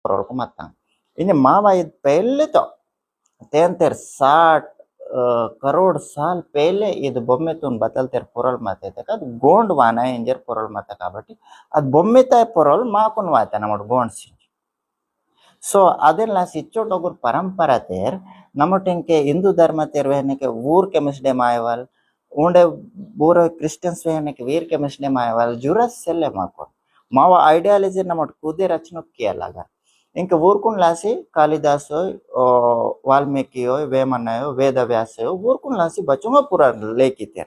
porol ko matang. Ini mawa id pelle to. Tenter 60 crore साल पहले ಇದು ಬೊಮ್ಮೆ ತುನ್ ಬತಲ್ತೆರ್ ಪೊರಲ್ ಮಾತೈತೆ ಅದು ಗೋಂಡ್ ವಾನ ಎಂಜರ್ ಪೊರಲ್ ಮಾತ కాబట్టి ಅದು ಬೊಮ್ಮೆ ತಾಯ ಪೊರಲ್ ಮಾಕುನ್ ವಾತ ನಮಡ್ ಗೋಂಡ್ ಸಿ ಸೊ ಅದೆಲ್ಲ ಸಿಚ್ಚೋಟೋಗುರ್ ಪರಂಪರಾ ತೇರ್ ನಮಟೆಂಕೆ ಹಿಂದೂ ಧರ್ಮ ತೇರ್ ವೆಹನೆಕೆ ಊರ್ ಕೆಮಿಸ್ಡೆ ಮಾಯವಲ್ ಉಂಡೆ ಬೂರ ಕ್ರಿಶ್ಚಿಯನ್ಸ್ ವೆಹನೆಕೆ ವೀರ್ ಕೆಮಿಸ್ಡೆ ಮಾಯವಲ್ ಜುರಸ್ ಸೆಲ್ಲೆ ಮಾಕೋನ್ ಮಾವ ಐಡಿಯಾಲಜಿ ನಮಟ್ ಕೂದೆ ರಚನಕ್ಕೆ ಅಲಾಗ इंक ऊरकुन लासी कालिदासो वाल्मीकियो वेमन्नयो वेदव्यासयो ऊरकुन लासी बच्चों पूरा लेकी थे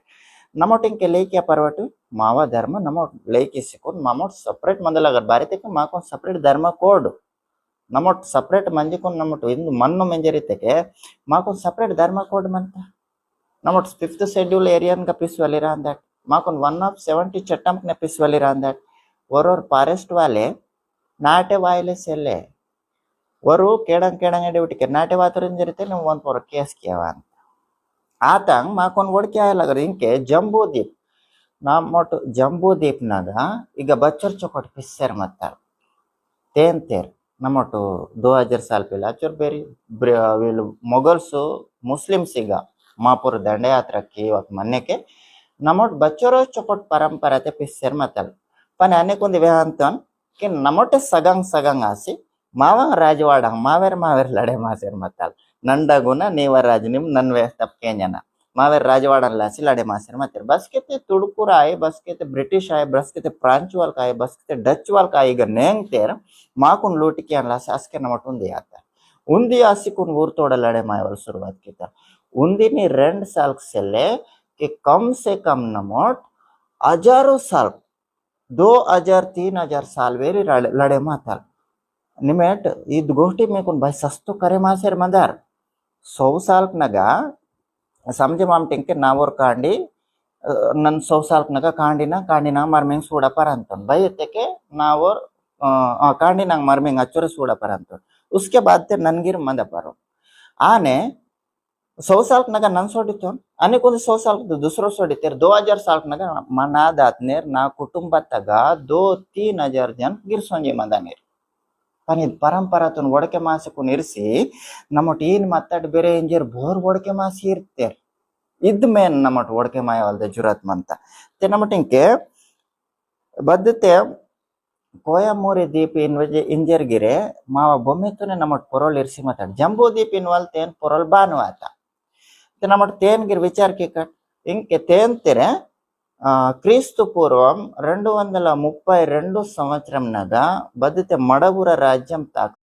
नमोट इंके लेकिया परवट मावा धर्म नमोट लेकी सिकुन मामोट सेपरेट मंदल अगर बारिते के माकोन सेपरेट धर्म कोड नमोट सेपरेट मंजिकुन नमोट इंदु मन्नु मंजरिते के माकोन सेपरेट धर्म कोड मनता नमोट 5th शेड्यूल एरियन का पिस वाली रान दैट माकोन 1 of 70 चट्टम ने पिस वाली रान दैट और फॉरेस्ट वाले नाटे वायले सेले ವರು ಕೇಡಂಗ್ ಡ್ಯೂಟಿ ನಾಟೆ ವಾತರಿನ್ ಜರಿತೆ ನೀವು ಒಂದು ಪೊರ ಕೇಸ್ ಕಿಯವ ಅಂತ ಆತಂಗ್ ಮಾಕೊಂಡ್ ಒಡಕೆ ಆಗಲಾಗರ ಇಂಕೆ ಜಂಬೂ ದ್ವೀಪ್ ನಮ್ಮೊಟ್ಟು ಜಂಬೂ ದ್ವೀಪ್ನಾಗ ಈಗ ಬಚ್ಚರ್ ಚೊಕೊಟ್ ಪಿಸ್ಸರ್ ಮತ್ತ ತೇನ್ ತೇರ್ ನಮ್ಮೊಟ್ಟು 2000 साल पहले అచ్చర్ ಬೇರಿ వీళ్ళు మొఘల్స్ ముస్లిమ్స్ ಈಗ ಮಾಪುರ ದಂಡಯಾತ್ರಕ್ಕೆ ಇವತ್ತು ಮನ್ನೆಕೆ ನಮ್ಮೊಟ್ಟು ಬಚ್ಚರೋ ಚೊಕೊಟ್ ಪರಂಪರಾತೆ ಪಿಸ್ಸರ್ ಮತ್ತಲ್ पण अनेक ಒಂದು वेहांतन कि नमोटे सगंग आसी मावा राजवाड़ा मावेर लड़े मासेर मताल नंडगुना नीवर राज निम नन्वे तपके जना मावेर राजवाड़ा लासी लड़े मासेर मतेर बस केते तुड़पुर आए बस केते ब्रिटिश आए बस केते फ्रांच वाल का आए बस केते डच वाल का आए नेंग तेर माकुन लूट के लासी अस्के नमट उंदी आता उंदी आसी कुन ऊर तोड़ लड़े मायवल शुरुआत की था उंदी नी 2 साल सेले कि कम से कम नमट हजारों साल 2000-3000 साल वेरी लड़े माताल निमेट इद गोष्टी में कुन भाई सस्तो करे मासेर मंदार 100 साल नगा समझे माम टिंके नावर कांडी नन 100 साल नगा कांडी ना मरमेंग सूड़ा पर अंतन भाई तेके नावर कांडी ना मरमेंग अचोरे सूड़ा पर अंतन उसके बाद ते ननगिर मंद परो आने 100 साल नगा नन सोडितो अने कुन 100 साल दूसरो सोडितेर 2000 साल नगा मना दातनेर ना कुटुंब तगा 2-3000 जन गिरसोंजे मंदानेर पण ಇದು ಪರಂಪರಾತನ ಒಡಕೆ ಮಾಸಕ್ಕೂ ಇರಿಸಿ ನಮ್ಮಟ್ ಏನ್ ಮಾತಾಡಿ ಬೇರೆ ಇಂಜರ್ ಬೋರ್ ಒಡಕೆ ಮಾಸಿ ಇರ್ತಾರೆ ಇದ್ ಮೇನ್ ನಮ್ಮಟ್ ಒಡಕೆ ಮಾಯವಲ್ದ ಜುರತ್ ಮಂತ ते ನಮ್ಮಟ್ ಇಂಕೆ ಬದ್ಧತೆ कोयमूरी दीप इनवजे इंजर गिरे मावा बೊಮ್ಮೆ तुने नमट पोरोल इरसी माताड जंबू दीप इनवल तेन पोरोल बानवाता ते नमट तेन गिर विचार के कट इंके तेन तेरे క్రీస్తు పూర్వం 232 సంవత్సరం నగా బదితే మడవుర రాజ్యం తాక